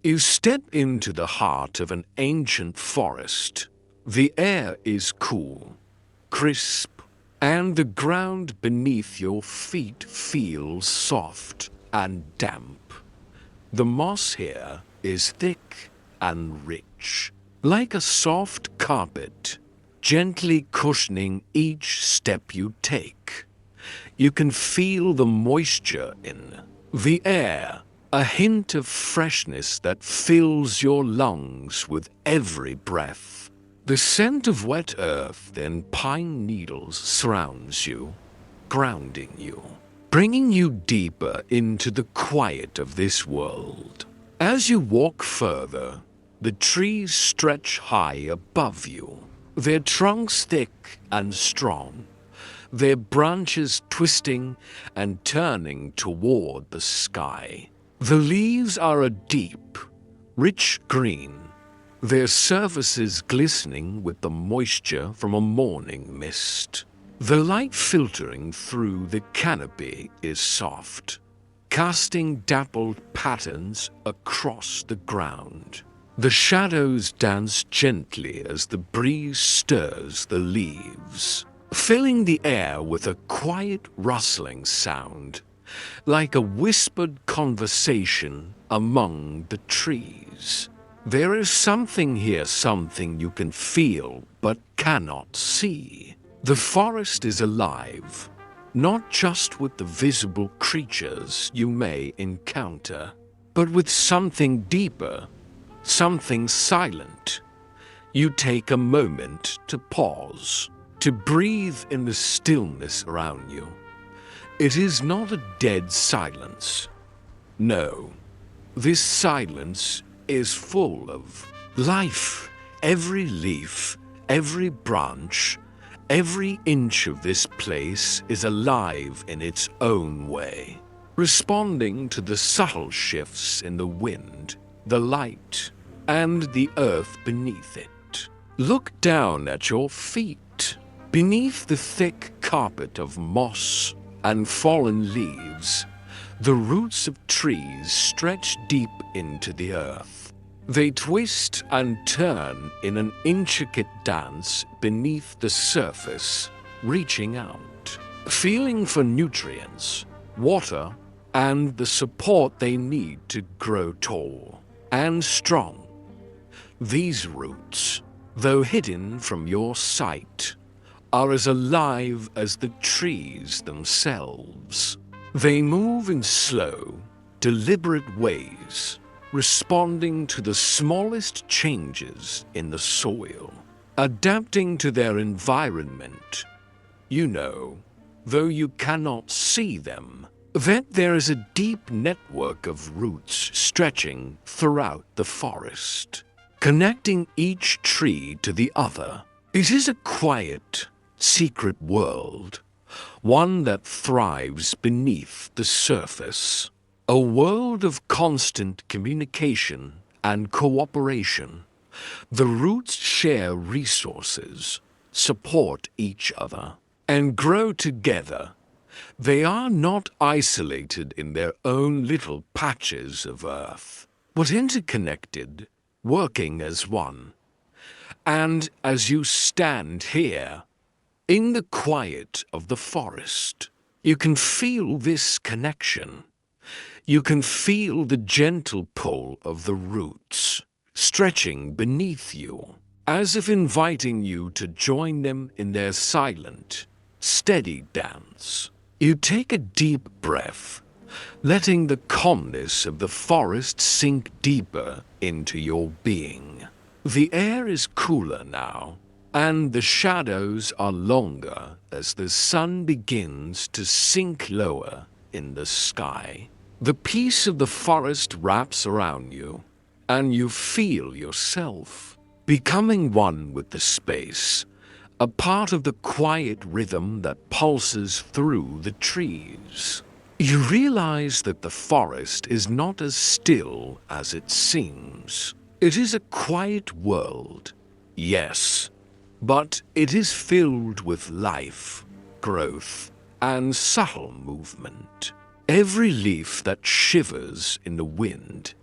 You step into the heart of an ancient forest. The air is cool, crisp, and the ground beneath your feet feels soft and damp. The moss here is thick and rich, like a soft carpet, gently cushioning each step you take. You can feel the moisture in the air, a hint of freshness that fills your lungs with every breath. The scent of wet earth and pine needles surrounds you, grounding you, bringing you deeper into the quiet of this world. As you walk further, the trees stretch high above you, their trunks thick and strong, their branches twisting and turning toward the sky. The leaves are a deep, rich green, their surfaces glistening with the moisture from a morning mist. The light filtering through the canopy is soft, casting dappled patterns across the ground. The shadows dance gently as the breeze stirs the leaves, filling the air with a quiet rustling sound, like a whispered conversation among the trees. There is something here, something you can feel but cannot see. The forest is alive, not just with the visible creatures you may encounter, but with something deeper, something silent. You take a moment to pause, to breathe in the stillness around you. It is not a dead silence. No, this silence is full of life. Every leaf, every branch, every inch of this place is alive in its own way, responding to the subtle shifts in the wind, the light, and the earth beneath it. Look down at your feet. Beneath the thick carpet of moss and fallen leaves, the roots of trees stretch deep into the earth. They twist and turn in an intricate dance beneath the surface, reaching out, feeling for nutrients, water, and the support they need to grow tall and strong. These roots, though hidden from your sight, are as alive as the trees themselves. They move in slow, deliberate ways, responding to the smallest changes in the soil, adapting to their environment. You know, though you cannot see them, that there is a deep network of roots stretching throughout the forest, connecting each tree to the other. It is a quiet, secret world, one that thrives beneath the surface, a world of constant communication and cooperation. The roots share resources, support each other, and grow together. They are not isolated in their own little patches of earth, but interconnected, working as one. And as you stand here, in the quiet of the forest, you can feel this connection. You can feel the gentle pull of the roots, stretching beneath you, as if inviting you to join them in their silent, steady dance. You take a deep breath, letting the calmness of the forest sink deeper into your being. The air is cooler now, and the shadows are longer as the sun begins to sink lower in the sky. The peace of the forest wraps around you, and you feel yourself becoming one with the space, a part of the quiet rhythm that pulses through the trees. You realize that the forest is not as still as it seems. It is a quiet world, yes, but it is filled with life, growth, and subtle movement. Every leaf that shivers in the wind,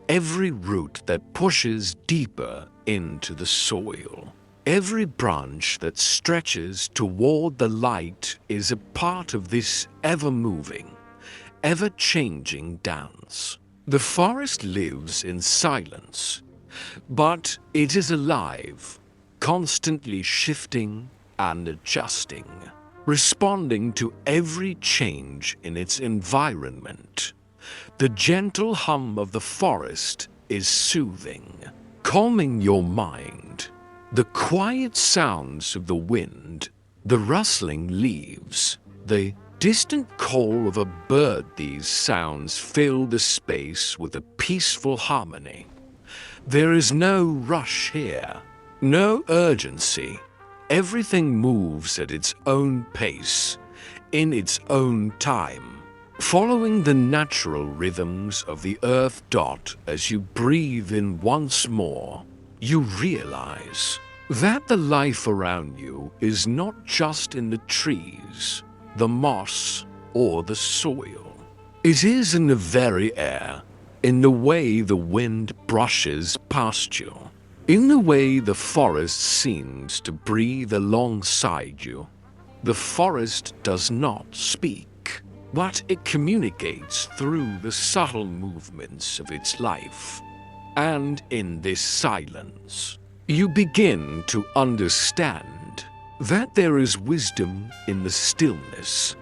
every root that pushes deeper into the soil. Every branch that stretches toward the light is a part of this ever-moving, ever-changing dance. The forest lives in silence, but it is alive, constantly shifting and adjusting, responding to every change in its environment. The gentle hum of the forest is soothing, calming your mind. The quiet sounds of the wind, the rustling leaves, the distant call of a bird, these sounds fill the space with a peaceful harmony. There is no rush here, no urgency. Everything moves at its own pace, in its own time, following the natural rhythms of the earth. As you breathe in once more, you realize that the life around you is not just in the trees, the moss, or the soil. It is in the very air, in the way the wind brushes past you, in the way the forest seems to breathe alongside you. The forest does not speak, but it communicates through the subtle movements of its life. And in this silence, you begin to understand that there is wisdom in the stillness,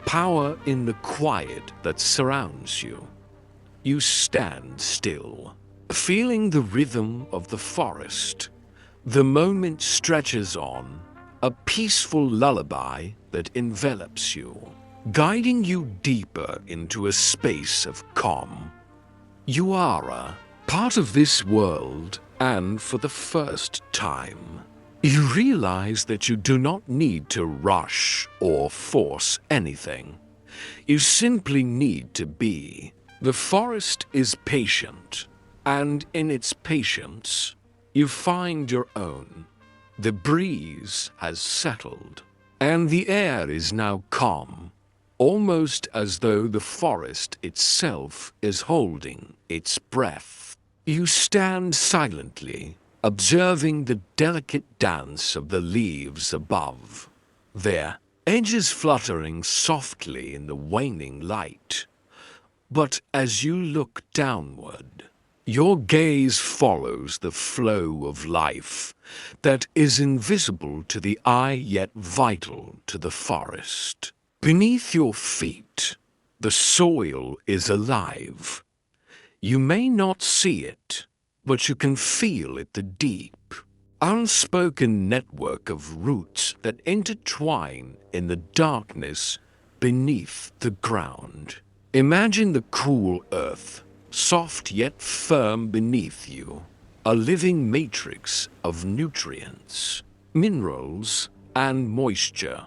power in the quiet that surrounds you. You stand still, feeling the rhythm of the forest. The moment stretches on, a peaceful lullaby that envelops you, guiding you deeper into a space of calm. You are a part of this world, and for the first time, you realize that you do not need to rush or force anything. You simply need to be. The forest is patient, and in its patience, you find your own. The breeze has settled, and the air is now calm, almost as though the forest itself is holding its breath. You stand silently, observing the delicate dance of the leaves above, their edges fluttering softly in the waning light. But as you look downward, your gaze follows the flow of life that is invisible to the eye yet vital to the forest. Beneath your feet, the soil is alive. You may not see it, but you can feel it, the deep, unspoken network of roots that intertwine in the darkness beneath the ground. Imagine the cool earth, soft yet firm beneath you, a living matrix of nutrients, minerals, and moisture.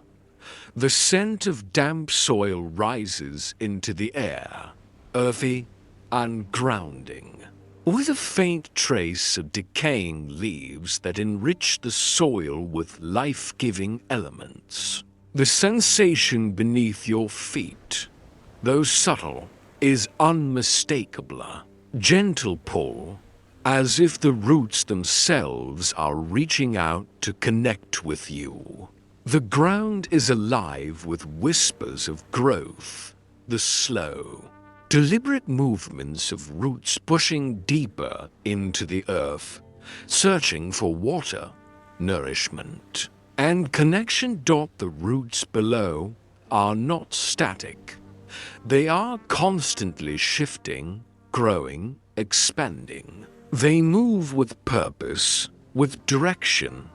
The scent of damp soil rises into the air, earthy and grounding, with a faint trace of decaying leaves that enrich the soil with life-giving elements. The sensation beneath your feet, though subtle, is unmistakable. Gentle pull, as if the roots themselves are reaching out to connect with you. The ground is alive with whispers of growth, the slow, deliberate movements of roots pushing deeper into the earth, searching for water, nourishment, and connection. The roots below are not static. They are constantly shifting, growing, expanding. They move with purpose, with direction,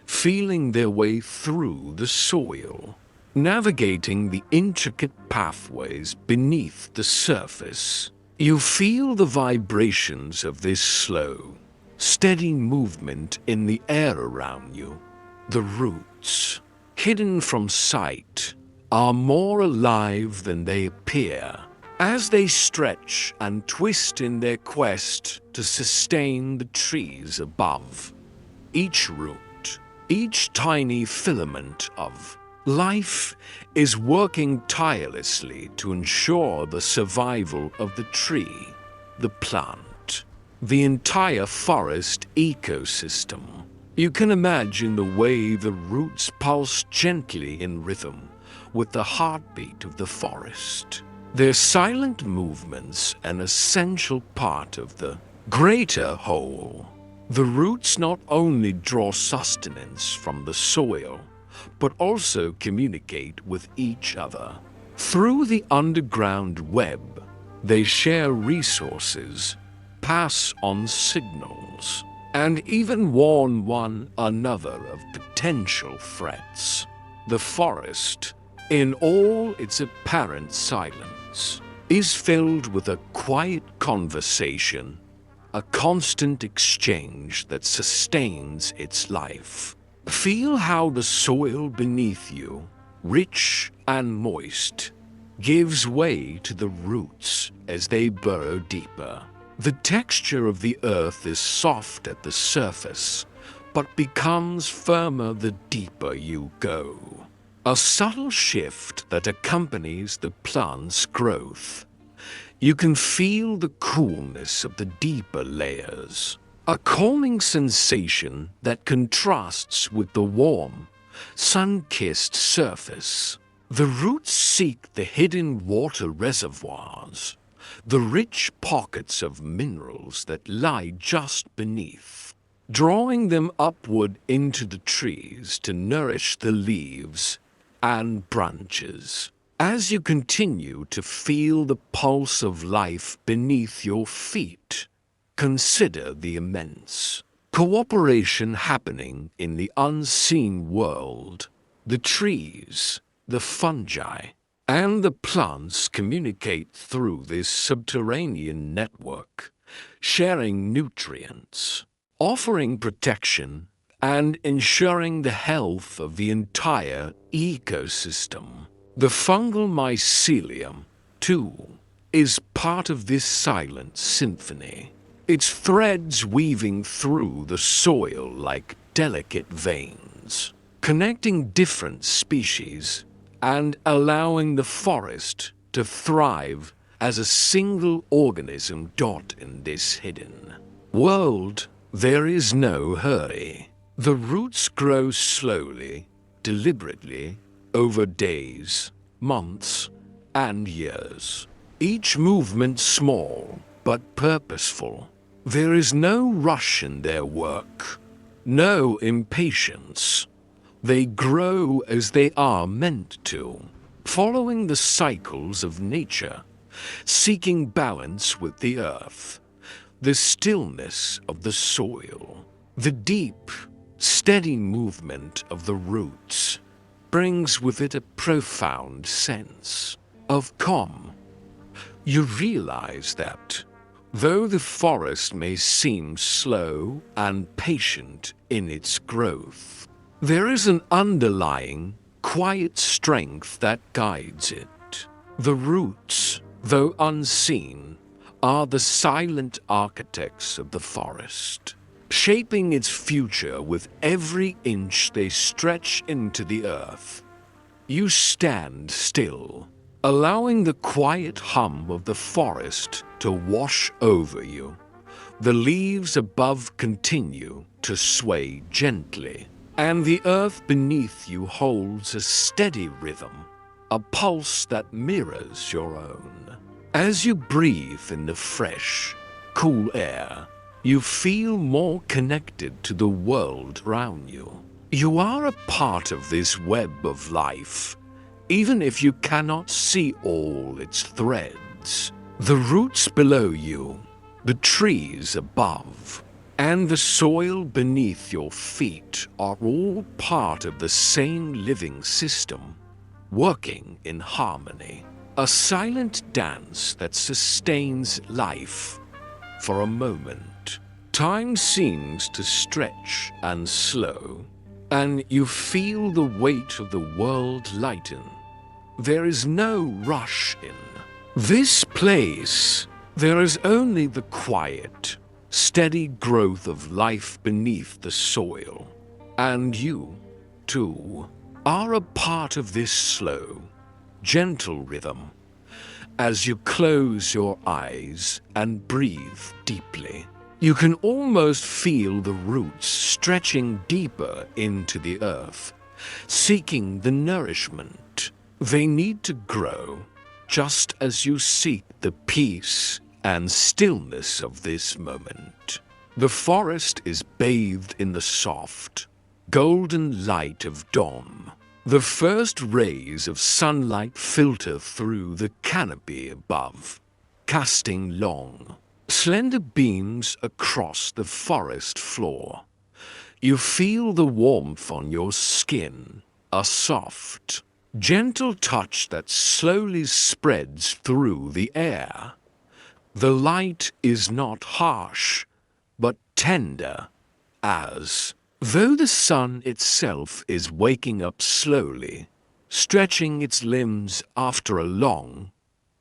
feeling their way through the soil, navigating the intricate pathways beneath the surface. You feel the vibrations of this slow, steady movement in the air around you. The roots, hidden from sight, are more alive than they appear, as they stretch and twist in their quest to sustain the trees above. Each root, each tiny filament of life is working tirelessly to ensure the survival of the tree, the plant. the entire forest ecosystem. You can imagine the way the roots pulse gently in rhythm with the heartbeat of the forest. Their silent movements an essential part of the greater whole. The roots not only draw sustenance from the soil, but also communicate with each other. Through the underground web, they share resources, pass on signals, and even warn one another of potential threats. The forest, in all its apparent silence, is filled with a quiet conversation, a constant exchange that sustains its life. Feel how the soil beneath you, rich and moist, gives way to the roots as they burrow deeper. The texture of the earth is soft at the surface, but becomes firmer the deeper you go. A subtle shift that accompanies the plant's growth. You can feel the coolness of the deeper layers, a calming sensation that contrasts with the warm, sun-kissed surface. The roots seek the hidden water reservoirs, the rich pockets of minerals that lie just beneath, drawing them upward into the trees to nourish the leaves and branches. As you continue to feel the pulse of life beneath your feet, consider the immense cooperation happening in the unseen world. The trees, the fungi, and the plants communicate through this subterranean network, sharing nutrients, offering protection, and ensuring the health of the entire ecosystem. The fungal mycelium, too, is part of this silent symphony, its threads weaving through the soil like delicate veins, connecting different species and allowing the forest to thrive as a single organism. In this hidden world, there is no hurry. The roots grow slowly, deliberately, over days, months, and years. Each movement small but purposeful. There is no rush in their work, no impatience. They grow as they are meant to, following the cycles of nature, seeking balance with the earth, the stillness of the soil. The deep, steady movement of the roots brings with it a profound sense of calm. You realize that, though the forest may seem slow and patient in its growth, there is an underlying, quiet strength that guides it. The roots, though unseen, are the silent architects of the forest, shaping its future with every inch they stretch into the earth. You stand still, allowing the quiet hum of the forest to wash over you. The leaves above continue to sway gently, and the earth beneath you holds a steady rhythm, a pulse that mirrors your own. As you breathe in the fresh, cool air, you feel more connected to the world around you. You are a part of this web of life, even if you cannot see all its threads. The roots below you, the trees above, and the soil beneath your feet are all part of the same living system, working in harmony. A silent dance that sustains life. For a moment, time seems to stretch and slow, and you feel the weight of the world lighten. There is no rush in this place. There is only the quiet, steady growth of life beneath the soil. And you, too, are a part of this slow, gentle rhythm. As you close your eyes and breathe deeply, You can almost feel the roots stretching deeper into the earth, seeking the nourishment they need to grow, just as you seek the peace and stillness of this moment. The forest is bathed in the soft, golden light of dawn. The first rays of sunlight filter through the canopy above, casting long, slender beams across the forest floor. You feel the warmth on your skin, a soft, gentle touch that slowly spreads through the air. The light is not harsh, but tender, as though the sun itself is waking up slowly, stretching its limbs after a long,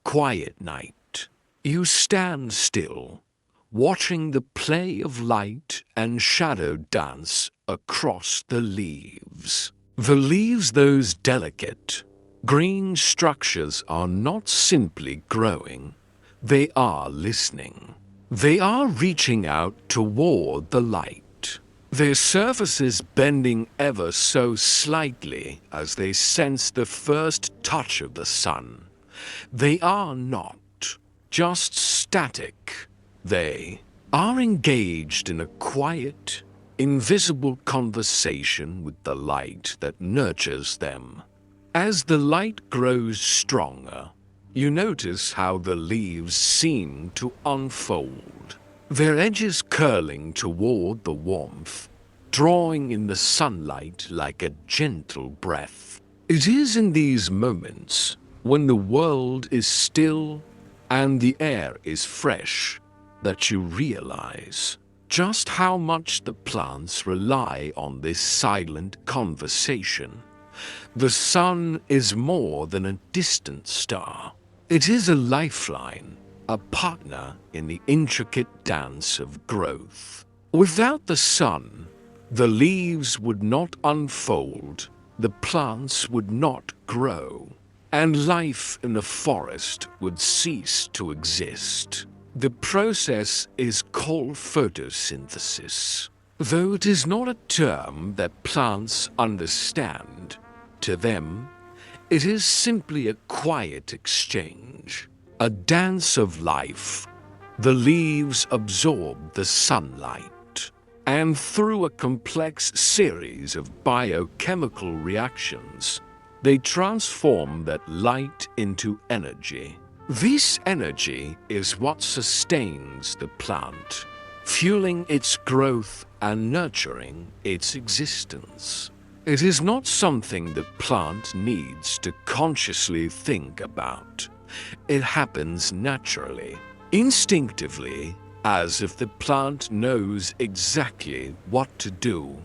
quiet night. You stand still, watching the play of light and shadow dance across the leaves. The leaves, those delicate, green structures, are not simply growing, they are listening. They are reaching out toward the light, their surfaces bending ever so slightly as they sense the first touch of the sun. They are not just static. They are engaged in a quiet, invisible conversation with the light that nurtures them. As the light grows stronger, you notice how the leaves seem to unfold, their edges curling toward the warmth, drawing in the sunlight like a gentle breath. It is in these moments, when the world is still and the air is fresh, that you realize just how much the plants rely on this silent conversation. The sun is more than a distant star. It is a lifeline, a partner in the intricate dance of growth. Without the sun, the leaves would not unfold, the plants would not grow, and life in the forest would cease to exist. The process is called photosynthesis. Though it is not a term that plants understand, to them, it is simply a quiet exchange, a dance of life. The leaves absorb the sunlight, and through a complex series of biochemical reactions, they transform that light into energy. This energy is what sustains the plant, fueling its growth and nurturing its existence. It is not something the plant needs to consciously think about. It happens naturally, instinctively, as if the plant knows exactly what to do,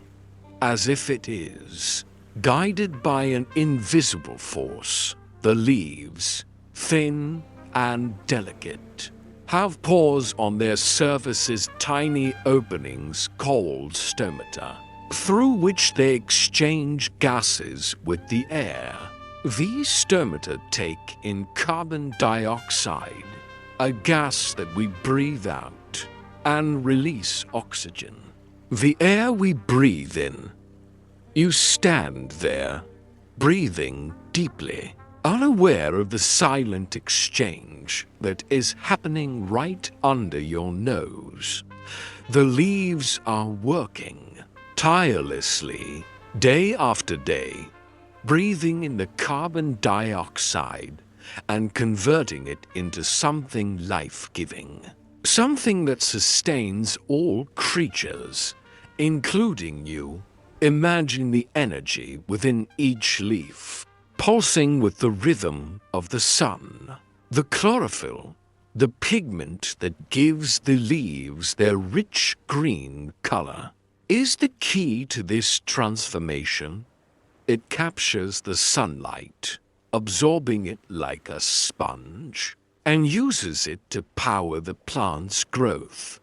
as if it is guided by an invisible force. The leaves, thin and delicate, have pores on their surfaces, tiny openings called stomata, through which they exchange gases with the air. These stomata take in carbon dioxide, a gas that we breathe out, and release oxygen, the air we breathe in. You stand there, breathing deeply, unaware of the silent exchange that is happening right under your nose. The leaves are working tirelessly, day after day, breathing in the carbon dioxide and converting it into something life-giving, something that sustains all creatures, including you. Imagine the energy within each leaf, pulsing with the rhythm of the sun. The chlorophyll, the pigment that gives the leaves their rich green color, is the key to this transformation. It captures the sunlight, absorbing it like a sponge, and uses it to power the plant's growth.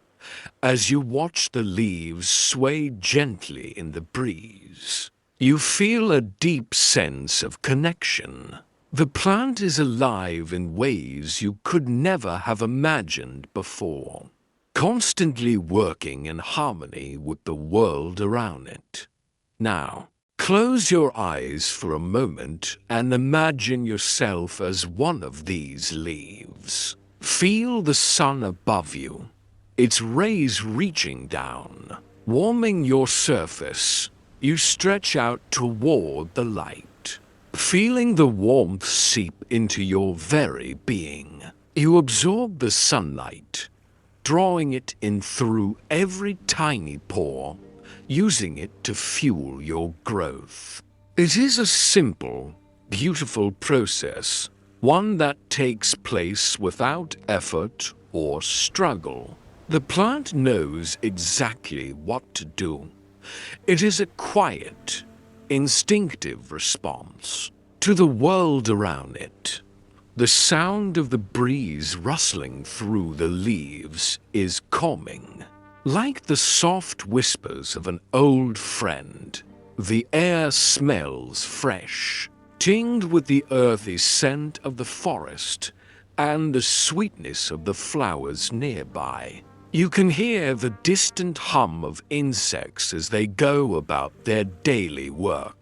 As you watch the leaves sway gently in the breeze, you feel a deep sense of connection. The plant is alive in ways you could never have imagined before, constantly working in harmony with the world around it. Now, close your eyes for a moment and imagine yourself as one of these leaves. Feel the sun above you, its rays reaching down, warming your surface. You stretch out toward the light, feeling the warmth seep into your very being. You absorb the sunlight, drawing it in through every tiny pore, using it to fuel your growth. It is a simple, beautiful process, one that takes place without effort or struggle. The plant knows exactly what to do. It is a quiet, instinctive response to the world around it. The sound of the breeze rustling through the leaves is calming. Like the soft whispers of an old friend, the air smells fresh, tinged with the earthy scent of the forest and the sweetness of the flowers nearby. You can hear the distant hum of insects as they go about their daily work.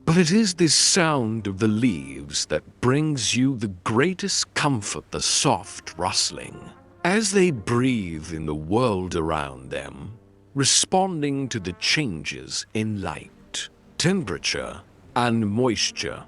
But it is this sound of the leaves that brings you the greatest comfort, the soft rustling. As they breathe in the world around them, responding to the changes in light, temperature, and moisture,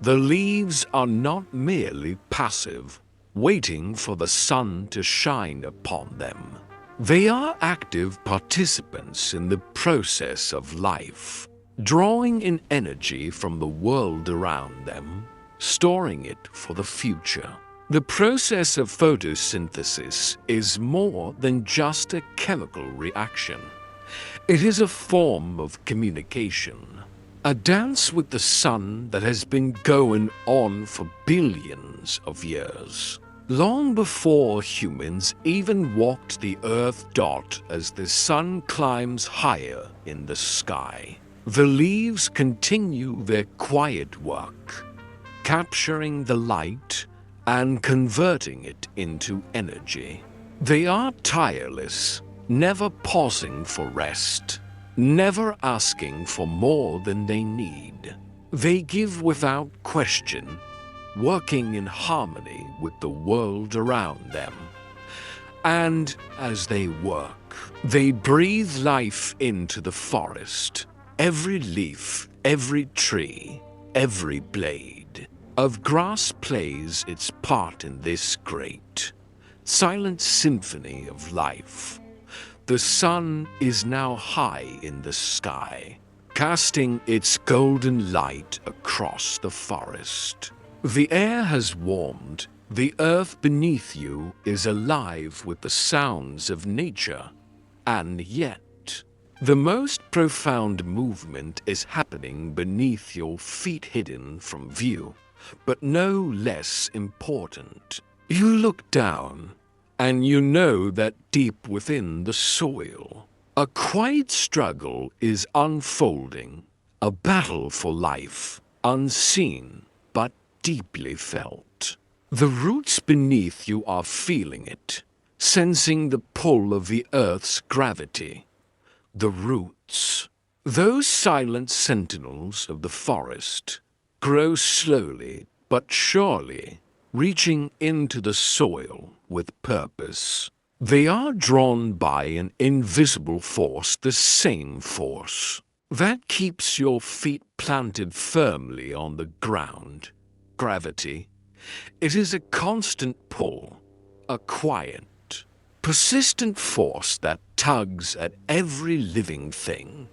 the leaves are not merely passive, waiting for the sun to shine upon them. They are active participants in the process of life, drawing in energy from the world around them, storing it for the future. The process of photosynthesis is more than just a chemical reaction. It is a form of communication, a dance with the sun that has been going on for billions of years. Long before humans even walked the Earth dot as the sun climbs higher in the sky, the leaves continue their quiet work, capturing the light and converting it into energy. They are tireless, never pausing for rest, never asking for more than they need. They give without question, working in harmony with the world around them. And as they work, they breathe life into the forest. Every leaf, every tree, every blade of grass plays its part in this great, silent symphony of life. The sun is now high in the sky, casting its golden light across the forest. The air has warmed. The earth beneath you is alive with the sounds of nature, and yet, the most profound movement is happening beneath your feet, hidden from view, but no less important. You look down, and you know that deep within the soil, a quiet struggle is unfolding, a battle for life, unseen but deeply felt. The roots beneath you are feeling it, sensing the pull of the earth's gravity. The roots, those silent sentinels of the forest, grow slowly but surely, reaching into the soil with purpose. They are drawn by an invisible force, the same force that keeps your feet planted firmly on the ground. Gravity. It is a constant pull, a quiet, persistent force that tugs at every living thing,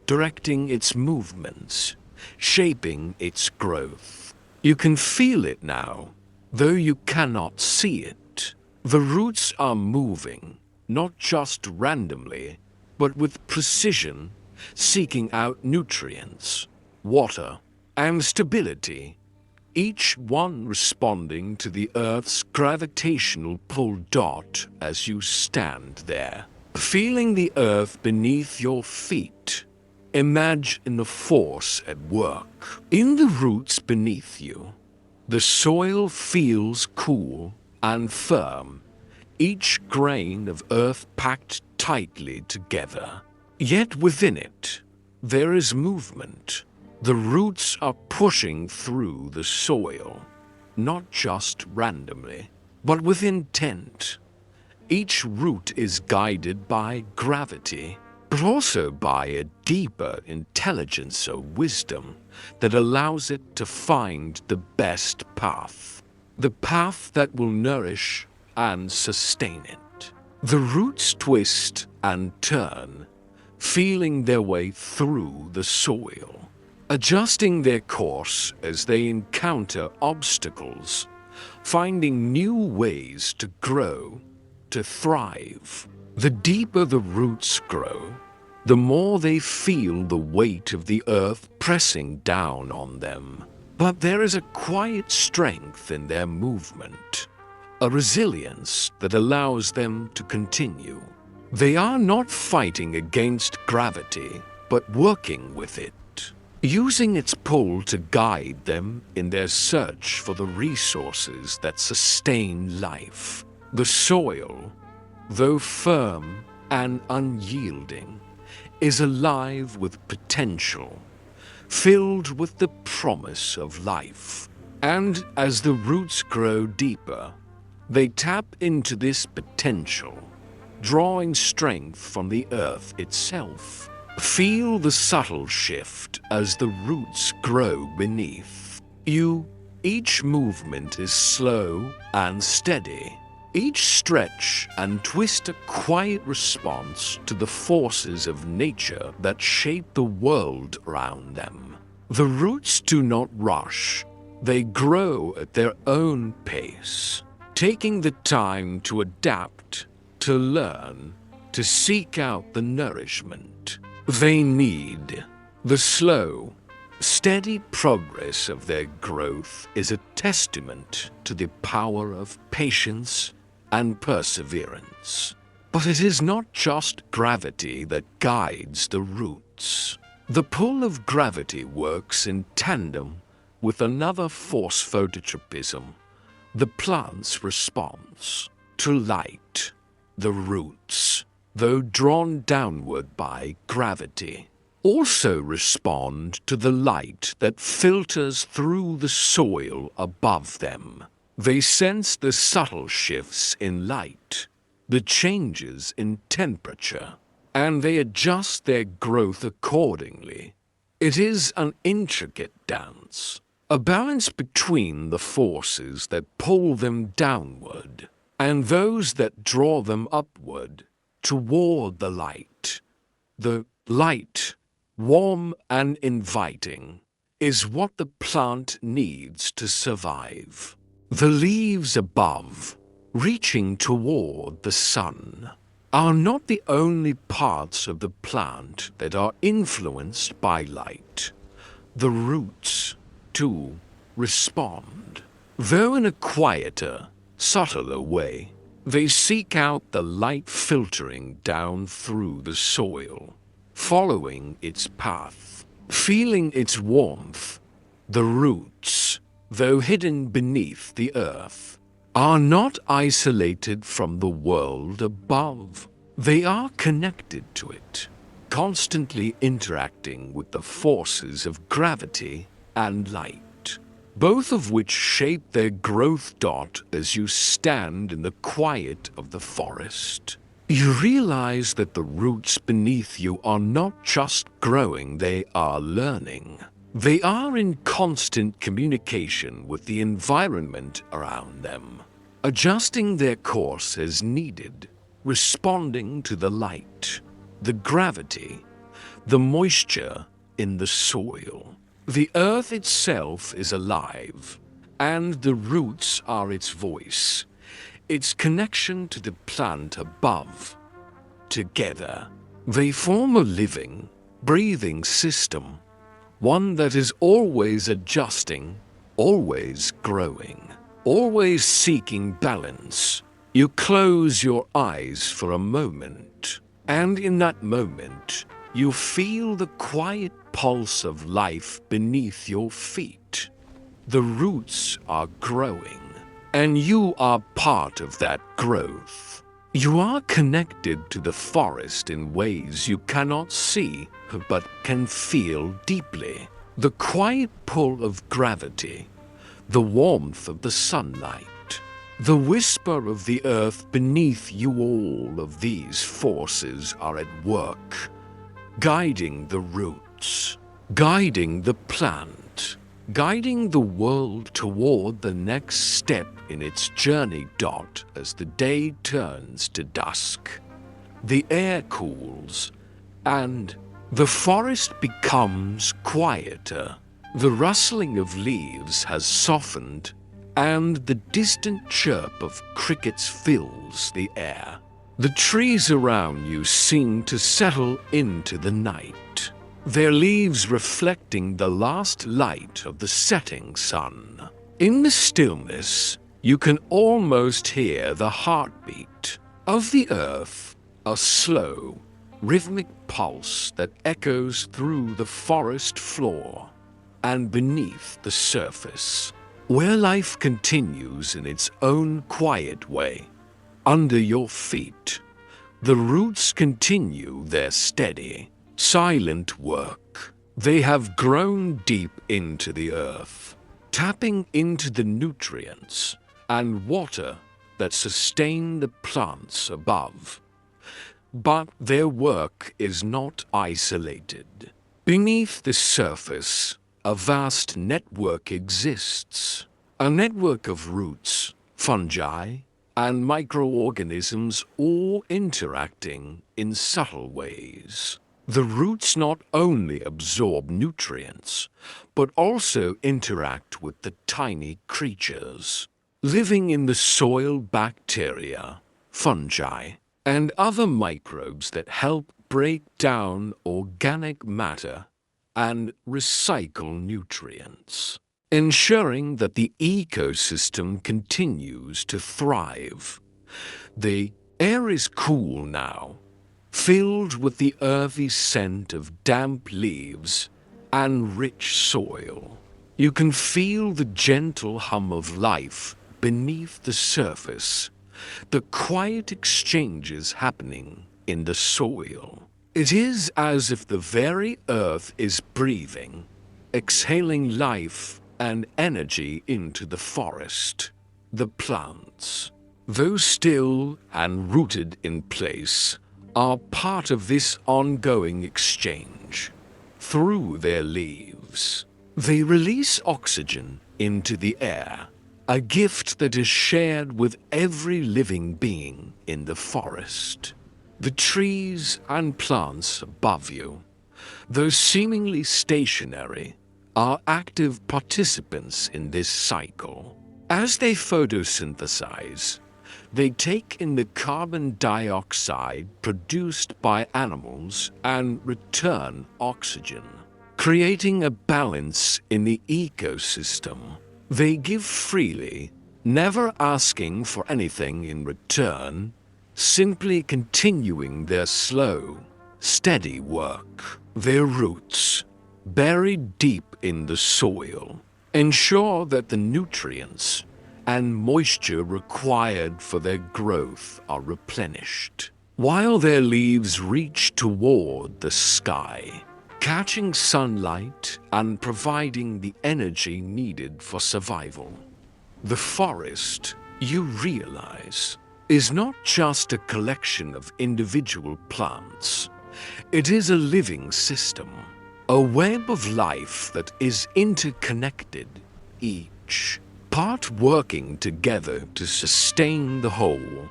directing its movements, shaping its growth. You can feel it now, though you cannot see it. The roots are moving, not just randomly, but with precision, seeking out nutrients, water, and stability, each one responding to the Earth's gravitational pull dot as you stand there, feeling the Earth beneath your feet. Imagine the force at work in the roots beneath you. The soil feels cool and firm, each grain of earth packed tightly together. Yet within it, there is movement. The roots are pushing through the soil, not just randomly, but with intent. Each root is guided by gravity, but also by a deeper intelligence or wisdom that allows it to find the best path, the path that will nourish and sustain it. The roots twist and turn, feeling their way through the soil, adjusting their course as they encounter obstacles, finding new ways to grow, to thrive. The deeper the roots grow, the more they feel the weight of the earth pressing down on them. But there is a quiet strength in their movement, a resilience that allows them to continue. They are not fighting against gravity, but working with it, using its pull to guide them in their search for the resources that sustain life. The soil, though firm and unyielding, is alive with potential, filled with the promise of life. And as the roots grow deeper, they tap into this potential, drawing strength from the earth itself. Feel the subtle shift as the roots grow beneath you. Each movement is slow and steady. Each stretch and twist a quiet response to the forces of nature that shape the world around them. The roots do not rush. They grow at their own pace, taking the time to adapt, to learn, to seek out the nourishment they need. The slow, steady progress of their growth is a testament to the power of patience and perseverance. But it is not just gravity that guides the roots. The pull of gravity works in tandem with another force, phototropism, the plant's response to light. The roots, though drawn downward by gravity, also respond to the light that filters through the soil above them. They sense the subtle shifts in light, the changes in temperature, and they adjust their growth accordingly. It is an intricate dance, a balance between the forces that pull them downward and those that draw them upward toward the light. The light, warm and inviting, is what the plant needs to survive. The leaves above, reaching toward the sun, are not the only parts of the plant that are influenced by light. The roots, too, respond. Though in a quieter, subtler way, they seek out the light filtering down through the soil, following its path, feeling its warmth. The roots, though hidden beneath the earth, are not isolated from the world above. They are connected to it, constantly interacting with the forces of gravity and light, both of which shape their growth. As you stand in the quiet of the forest, you realize that the roots beneath you are not just growing, they are learning. They are in constant communication with the environment around them, adjusting their course as needed, responding to the light, the gravity, the moisture in the soil. The earth itself is alive, and the roots are its voice, its connection to the plant above. Together, they form a living, breathing system, one that is always adjusting, always growing, always seeking balance. You close your eyes for a moment, and in that moment, you feel the quiet pulse of life beneath your feet. The roots are growing, and you are part of that growth. You are connected to the forest in ways you cannot see but can feel deeply. The quiet pull of gravity, the warmth of the sunlight, the whisper of the earth beneath you, all of these forces are at work, guiding the roots, guiding the plant, guiding the world toward the next step in its journey. As the day turns to dusk, the air cools and the forest becomes quieter. The rustling of leaves has softened, and the distant chirp of crickets fills the air. The trees around you seem to settle into the night, their leaves reflecting the last light of the setting sun. In the stillness, you can almost hear the heartbeat of the earth, a slow, rhythmic pulse that echoes through the forest floor and beneath the surface, where life continues in its own quiet way. Under your feet, the roots continue their steady, silent work. They have grown deep into the earth, tapping into the nutrients and water that sustain the plants above. But their work is not isolated. Beneath the surface, a vast network exists, a network of roots, fungi, and microorganisms all interacting in subtle ways. The roots not only absorb nutrients, but also interact with the tiny creatures living in the soil, bacteria, fungi, and other microbes that help break down organic matter and recycle nutrients, ensuring that the ecosystem continues to thrive. The air is cool now, filled with the earthy scent of damp leaves and rich soil. You can feel the gentle hum of life beneath the surface, the quiet exchanges happening in the soil. It is as if the very earth is breathing, exhaling life and energy into the forest. The plants, though still and rooted in place, are part of this ongoing exchange. Through their leaves, they release oxygen into the air, a gift that is shared with every living being in the forest. The trees and plants above you, though seemingly stationary, are active participants in this cycle. As they photosynthesize, they take in the carbon dioxide produced by animals and return oxygen, creating a balance in the ecosystem. They give freely, never asking for anything in return, simply continuing their slow, steady work. Their roots, buried deep in the soil, ensure that the nutrients and moisture required for their growth are replenished, while their leaves reach toward the sky, catching sunlight and providing the energy needed for survival. The forest, you realize, is not just a collection of individual plants. It is a living system, a web of life that is interconnected, each part working together to sustain the whole.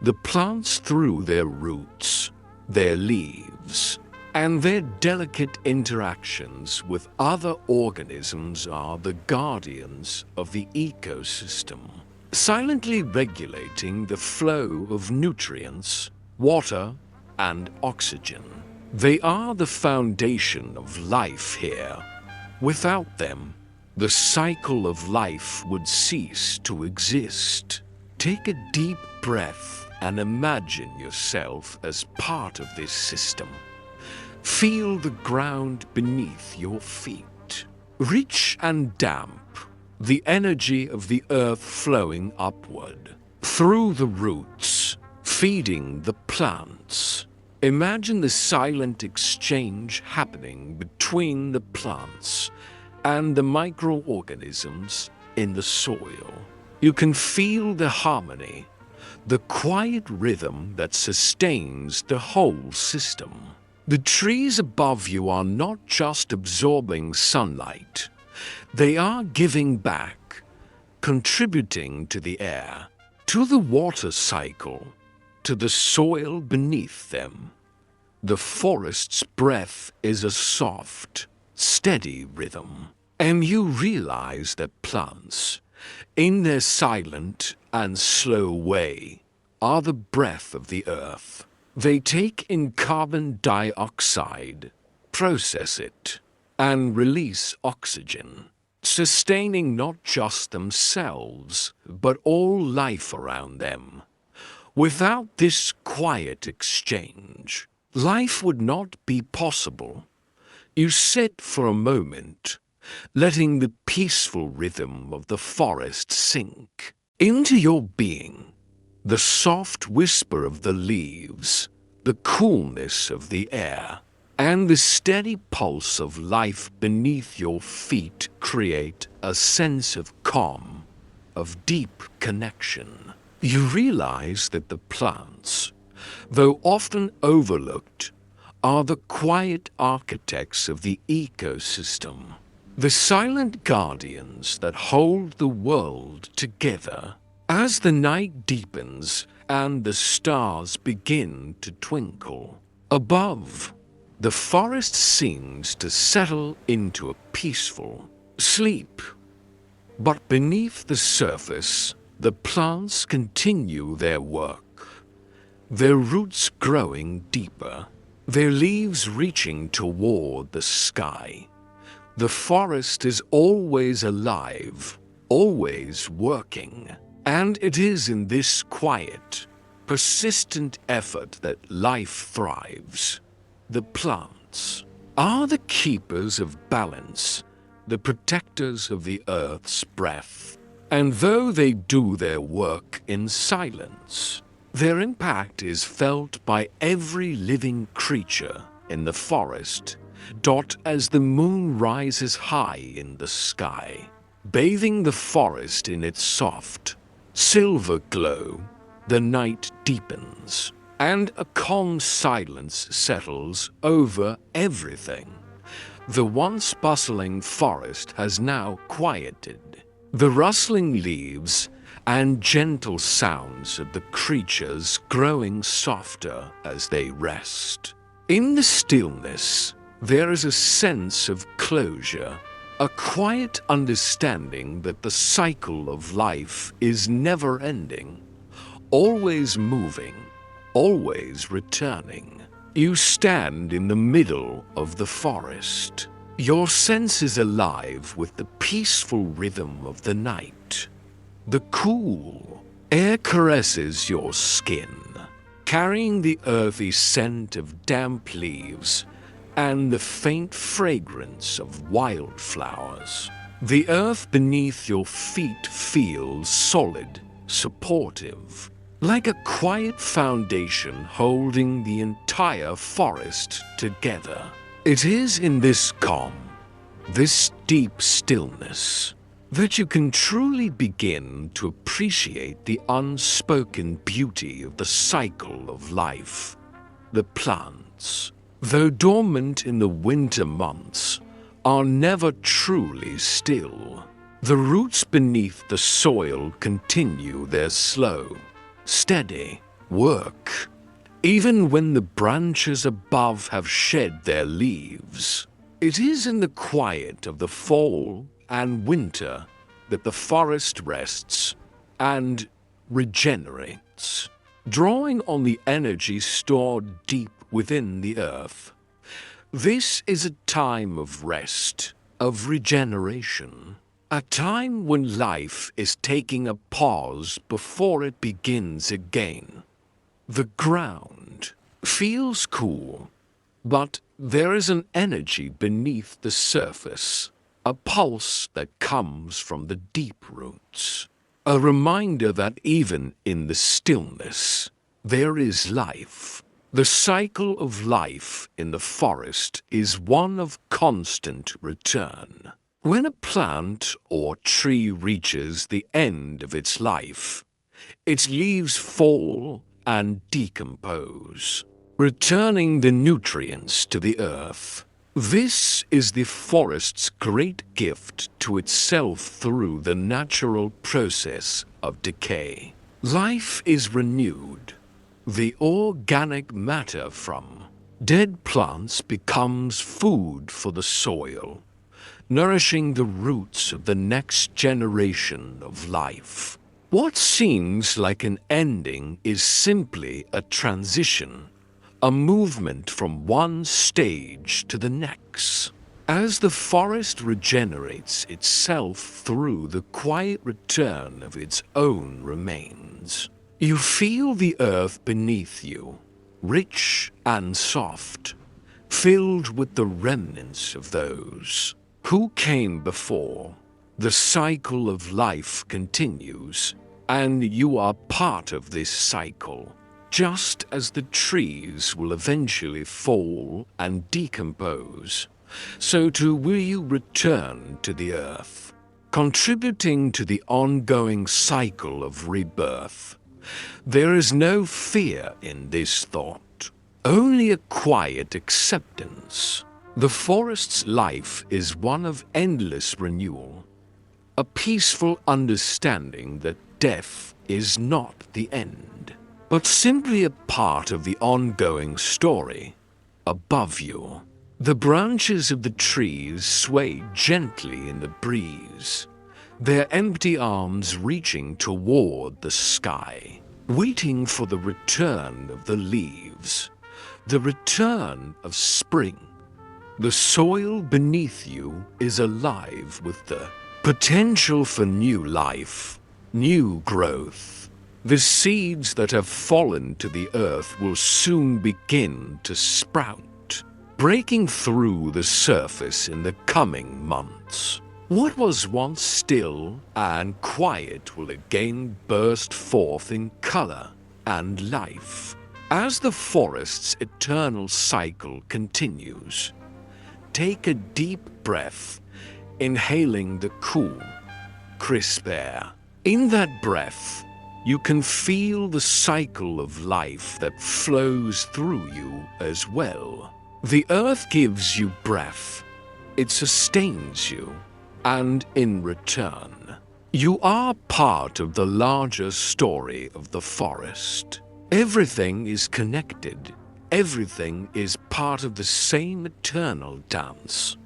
The plants, through their roots, their leaves, and their delicate interactions with other organisms, are the guardians of the ecosystem, silently regulating the flow of nutrients, water, and oxygen. They are the foundation of life here. Without them, the cycle of life would cease to exist. Take a deep breath and imagine yourself as part of this system. Feel the ground beneath your feet, rich and damp, the energy of the earth flowing upward, through the roots, feeding the plants. Imagine the silent exchange happening between the plants and the microorganisms in the soil. You can feel the harmony, the quiet rhythm that sustains the whole system. The trees above you are not just absorbing sunlight, they are giving back, contributing to the air, to the water cycle, to the soil beneath them. The forest's breath is a soft, steady rhythm, and you realize that plants, in their silent and slow way, are the breath of the earth. They take in carbon dioxide, process it, and release oxygen, sustaining not just themselves, but all life around them. Without this quiet exchange, life would not be possible. You sit for a moment, letting the peaceful rhythm of the forest sink into your being, the soft whisper of the leaves, the coolness of the air, and the steady pulse of life beneath your feet create a sense of calm, of deep connection. You realize that the plants, though often overlooked, are the quiet architects of the ecosystem, the silent guardians that hold the world together. As the night deepens and the stars begin to twinkle above, the forest seems to settle into a peaceful sleep. But beneath the surface, the plants continue their work, their roots growing deeper, their leaves reaching toward the sky. The forest is always alive, always working, and it is in this quiet, persistent effort that life thrives. The plants are the keepers of balance, the protectors of the earth's breath. And though they do their work in silence, their impact is felt by every living creature in the forest, as the moon rises high in the sky, bathing the forest in its soft, silver glow. The night deepens, and a calm silence settles over everything. The once bustling forest has now quieted. The rustling leaves and gentle sounds of the creatures growing softer as they rest. In the stillness, there is a sense of closure, a quiet understanding that the cycle of life is never ending, always moving, always returning. You stand in the middle of the forest, your senses alive with the peaceful rhythm of the night. The cool air caresses your skin, carrying the earthy scent of damp leaves and the faint fragrance of wildflowers. The earth beneath your feet feels solid, supportive, like a quiet foundation holding the entire forest together. It is in this calm, this deep stillness, that you can truly begin to appreciate the unspoken beauty of the cycle of life. The plants, though dormant in the winter months, are never truly still. The roots beneath the soil continue their slow, steady work, even when the branches above have shed their leaves. It is in the quiet of the fall and winter that the forest rests and regenerates, drawing on the energy stored deep within the earth. This is a time of rest, of regeneration, a time when life is taking a pause before it begins again. The ground feels cool, but there is an energy beneath the surface, a pulse that comes from the deep roots, a reminder that even in the stillness, there is life. The cycle of life in the forest is one of constant return. When a plant or tree reaches the end of its life, its leaves fall and decompose, returning the nutrients to the earth. This is the forest's great gift to itself through the natural process of decay. Life is renewed. The organic matter from dead plants becomes food for the soil, nourishing the roots of the next generation of life. What seems like an ending is simply a transition, a movement from one stage to the next. As the forest regenerates itself through the quiet return of its own remains, you feel the earth beneath you, rich and soft, filled with the remnants of those who came before. The cycle of life continues, and you are part of this cycle. Just as the trees will eventually fall and decompose, so too will you return to the earth, contributing to the ongoing cycle of rebirth. There is no fear in this thought, only a quiet acceptance. The forest's life is one of endless renewal, a peaceful understanding that death is not the end, but simply a part of the ongoing story. Above you, the branches of the trees sway gently in the breeze, their empty arms reaching toward the sky, waiting for the return of the leaves, the return of spring. The soil beneath you is alive with the potential for new life, new growth. The seeds that have fallen to the earth will soon begin to sprout, breaking through the surface in the coming months. What was once still and quiet will again burst forth in color and life. As the forest's eternal cycle continues, take a deep breath, inhaling the cool, crisp air. In that breath, you can feel the cycle of life that flows through you as well. The earth gives you breath, it sustains you, and in return, you are part of the larger story of the forest. Everything is connected. Everything is part of the same eternal dance.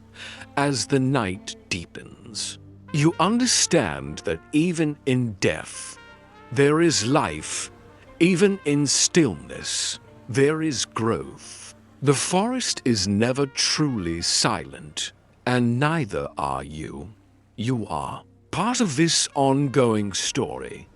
As the night deepens, you understand that even in death, there is life. Even in stillness, there is growth. The forest is never truly silent, and neither are you. You are part of this ongoing story,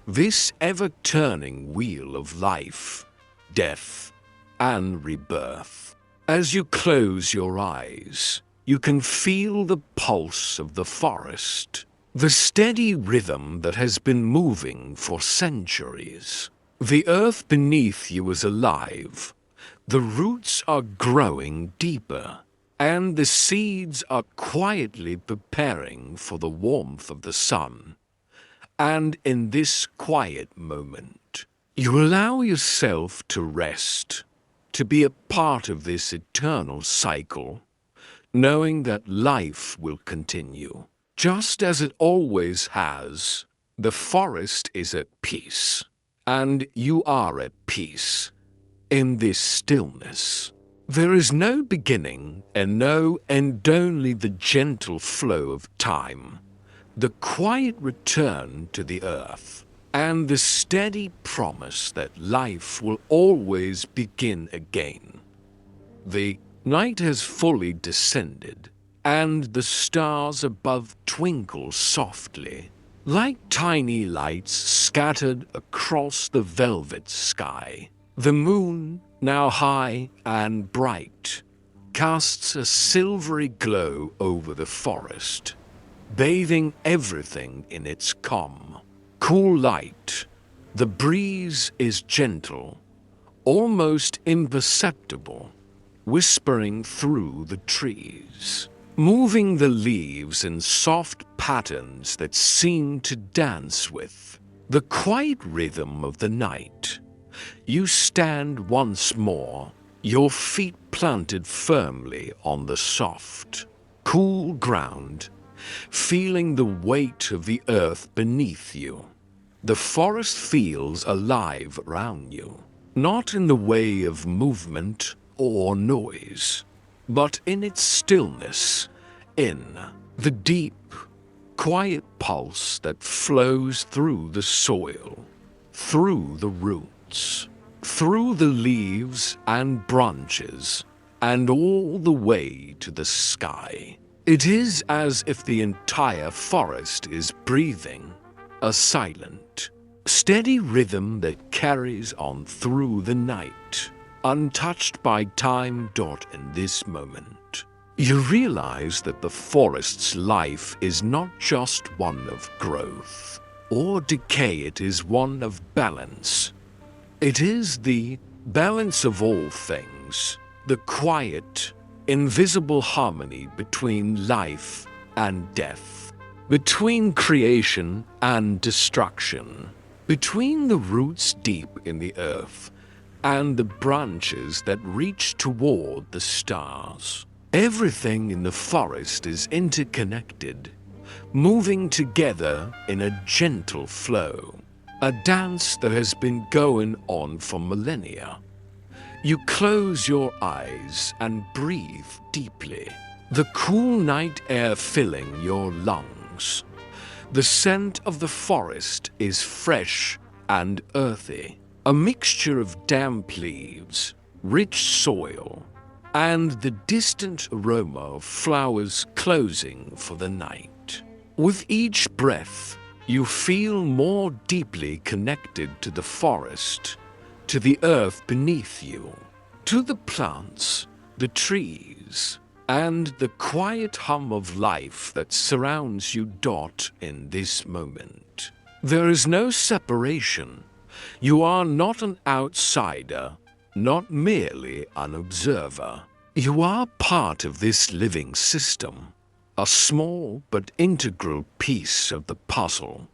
this ever-turning wheel of life, death, and rebirth. As you close your eyes, you can feel the pulse of the forest, the steady rhythm that has been moving for centuries. The earth beneath you is alive. The roots are growing deeper, and the seeds are quietly preparing for the warmth of the sun. And in this quiet moment, you allow yourself to rest, to be a part of this eternal cycle, knowing that life will continue. Just as it always has, the forest is at peace, and you are at peace in this stillness. There is no beginning and no end, only the gentle flow of time, the quiet return to the earth, and the steady promise that life will always begin again. The night has fully descended, and the stars above twinkle softly, like tiny lights scattered across the velvet sky. The moon, now high and bright, casts a silvery glow over the forest, bathing everything in its calm, cool light. The breeze is gentle, almost imperceptible, whispering through the trees, moving the leaves in soft patterns that seem to dance with the quiet rhythm of the night. You stand once more, your feet planted firmly on the soft, cool ground, feeling the weight of the earth beneath you. The forest feels alive around you, not in the way of movement or noise, but in its stillness, in the deep, quiet pulse that flows through the soil, through the roots, through the leaves and branches, and all the way to the sky. It is as if the entire forest is breathing, a silent, steady rhythm that carries on through the night, untouched by time. In this moment, you realize that the forest's life is not just one of growth or decay, it is one of balance. It is the balance of all things, the quiet, invisible harmony between life and death, between creation and destruction, between the roots deep in the earth and the branches that reach toward the stars. Everything in the forest is interconnected, moving together in a gentle flow, a dance that has been going on for millennia. You close your eyes and breathe deeply, the cool night air filling your lungs. The scent of the forest is fresh and earthy, a mixture of damp leaves, rich soil, and the distant aroma of flowers closing for the night. With each breath, you feel more deeply connected to the forest, to the earth beneath you, to the plants, the trees, and the quiet hum of life that surrounds you. In this moment, there is no separation. You are not an outsider, not merely an observer. You are part of this living system, a small but integral piece of the puzzle.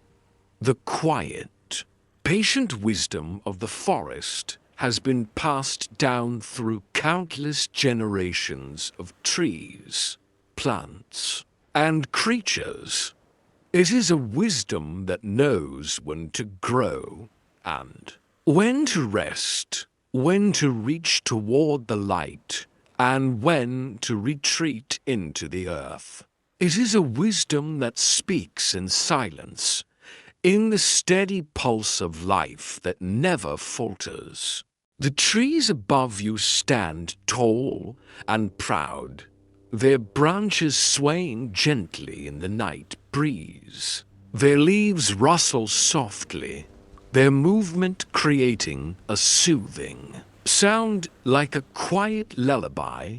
The quiet, patient wisdom of the forest has been passed down through countless generations of trees, plants, and creatures. It is a wisdom that knows when to grow and when to rest, when to reach toward the light, and when to retreat into the earth. It is a wisdom that speaks in silence, in the steady pulse of life that never falters. The trees above you stand tall and proud, their branches swaying gently in the night breeze. Their leaves rustle softly, their movement creating a soothing sound like a quiet lullaby.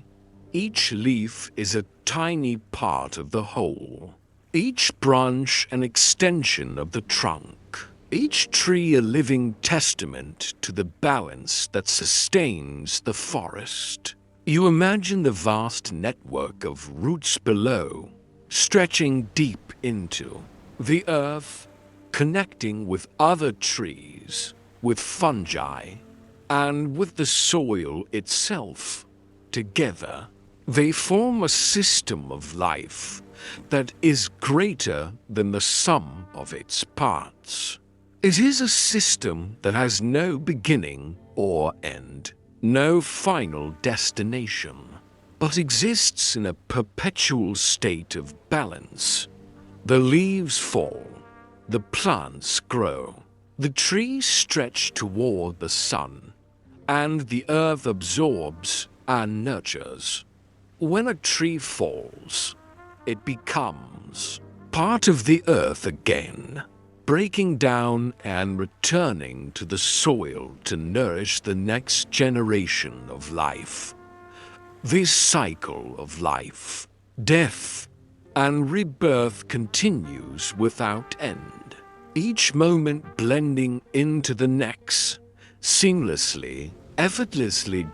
Each leaf is a tiny part of the whole, each branch an extension of the trunk, each tree a living testament to the balance that sustains the forest. You imagine the vast network of roots below, stretching deep into the earth, connecting with other trees, with fungi, and with the soil itself. Together, they form a system of life that is greater than the sum of its parts. It is a system that has no beginning or end, no final destination, but exists in a perpetual state of balance. The leaves fall, the plants grow, the trees stretch toward the sun, and the earth absorbs and nurtures. When a tree falls, it becomes part of the earth again, breaking down and returning to the soil to nourish the next generation of life. This cycle of life, death, and rebirth continues without end, each moment blending into the next, seamlessly, effortlessly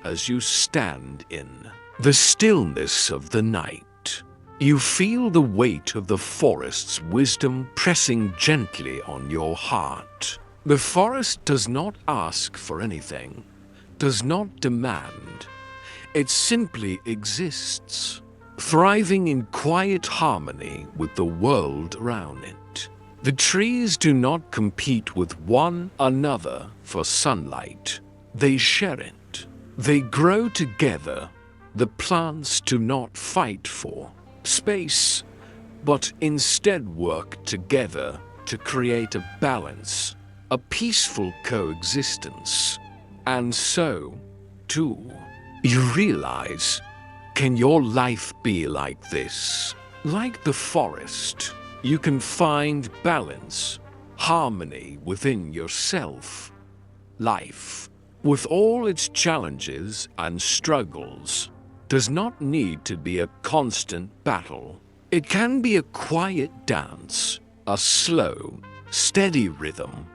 as you stand in the stillness of the night. You feel the weight of the forest's wisdom pressing gently on your heart. The forest does not ask for anything, does not demand. It simply exists, thriving in quiet harmony with the world around it. The trees do not compete with one another for sunlight. They share it. They grow together. The plants do not fight for space, but instead work together to create a balance, a peaceful coexistence. And so, too, you realize, can your life be like this? Like the forest, you can find balance, harmony within yourself. Life, with all its challenges and struggles, does not need to be a constant battle. It can be a quiet dance, a slow, steady rhythm,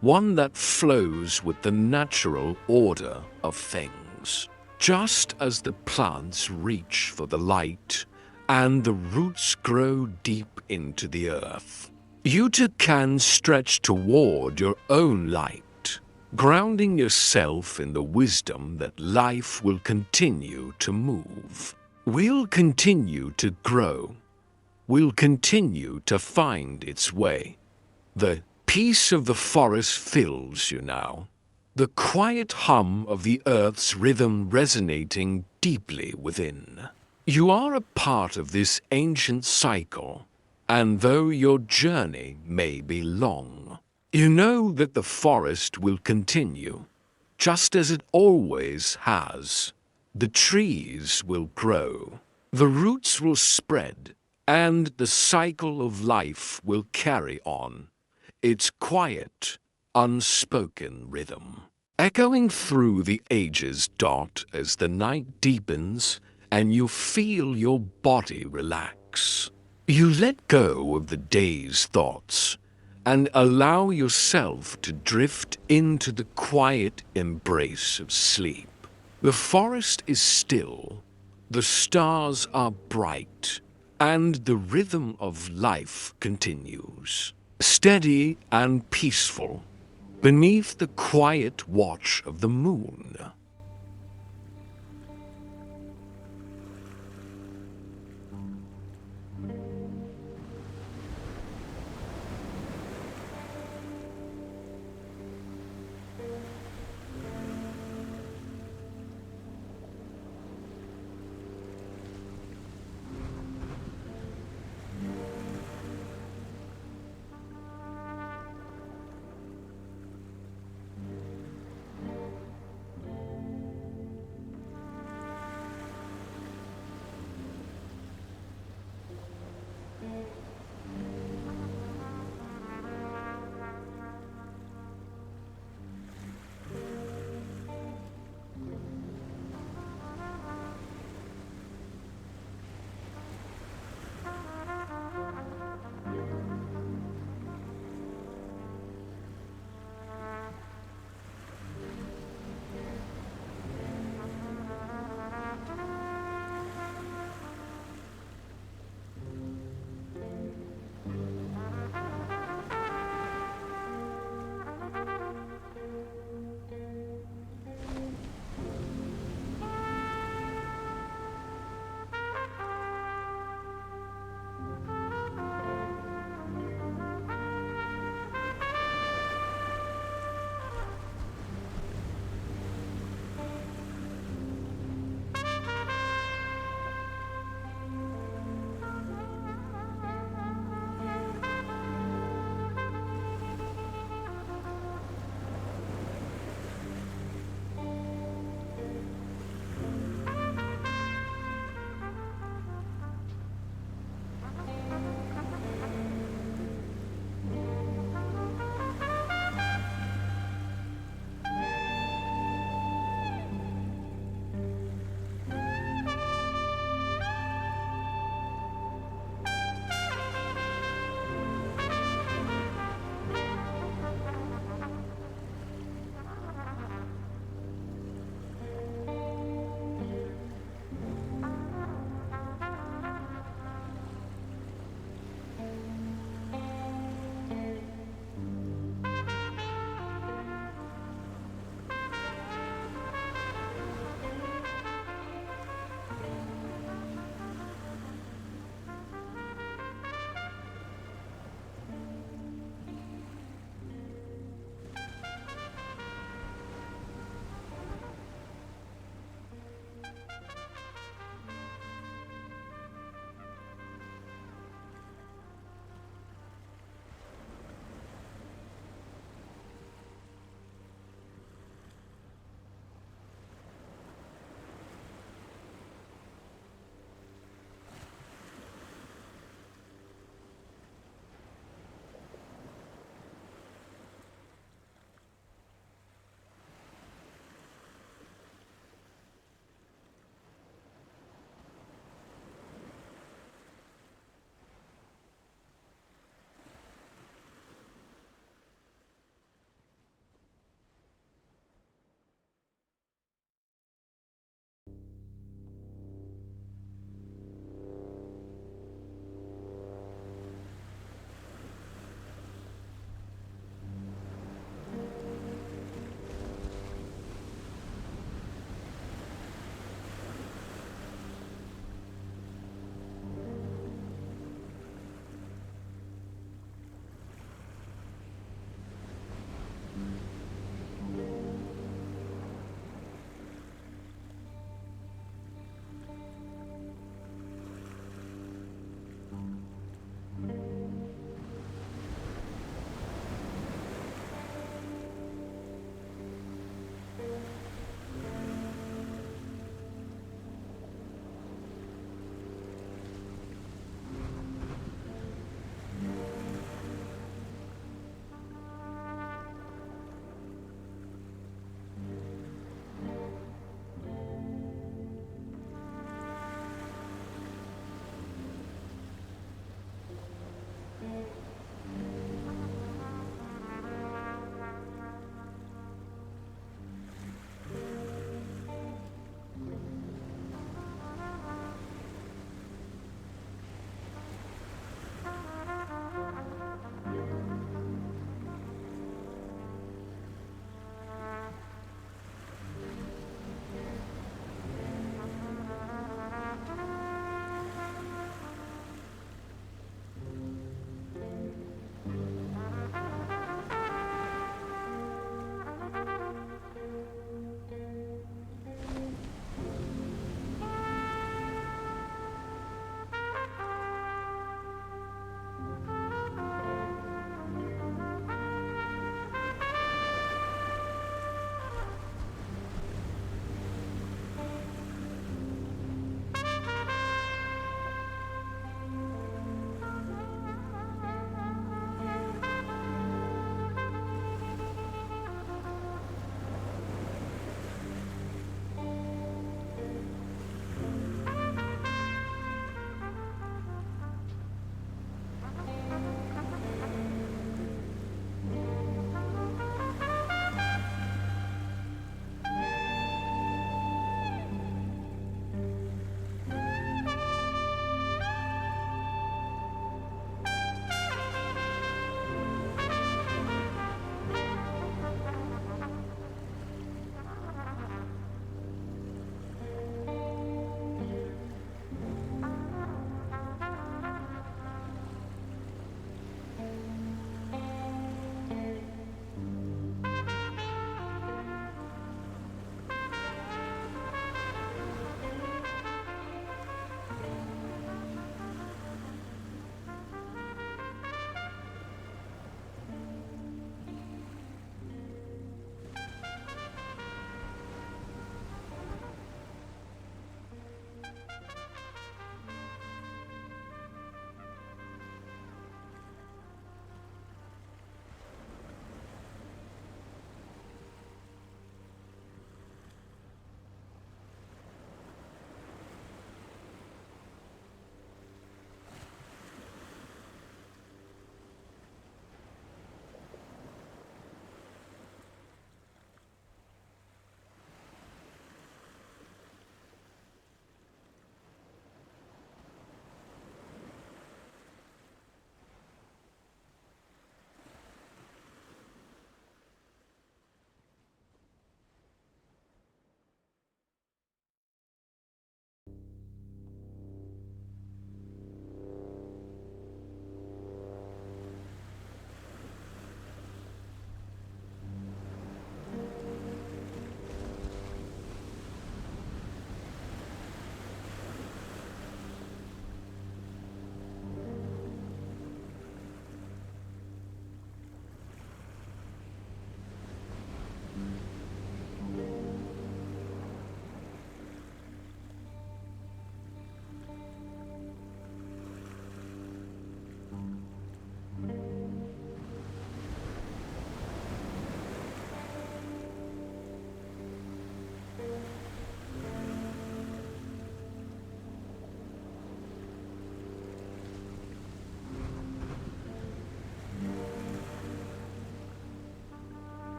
one that flows with the natural order of things. Just as the plants reach for the light and the roots grow deep into the earth, you too can stretch toward your own light, grounding yourself in the wisdom that life will continue to move, will continue to grow, will continue to find its way. The peace of the forest fills you now, the quiet hum of the earth's rhythm resonating deeply within. You are a part of this ancient cycle, and though your journey may be long, you know that the forest will continue, just as it always has. The trees will grow, the roots will spread, and the cycle of life will carry on, its quiet, unspoken rhythm, echoing through the ages. As the night deepens and you feel your body relax, you let go of the day's thoughts and allow yourself to drift into the quiet embrace of sleep. The forest is still, the stars are bright, and the rhythm of life continues, steady and peaceful, beneath the quiet watch of the moon.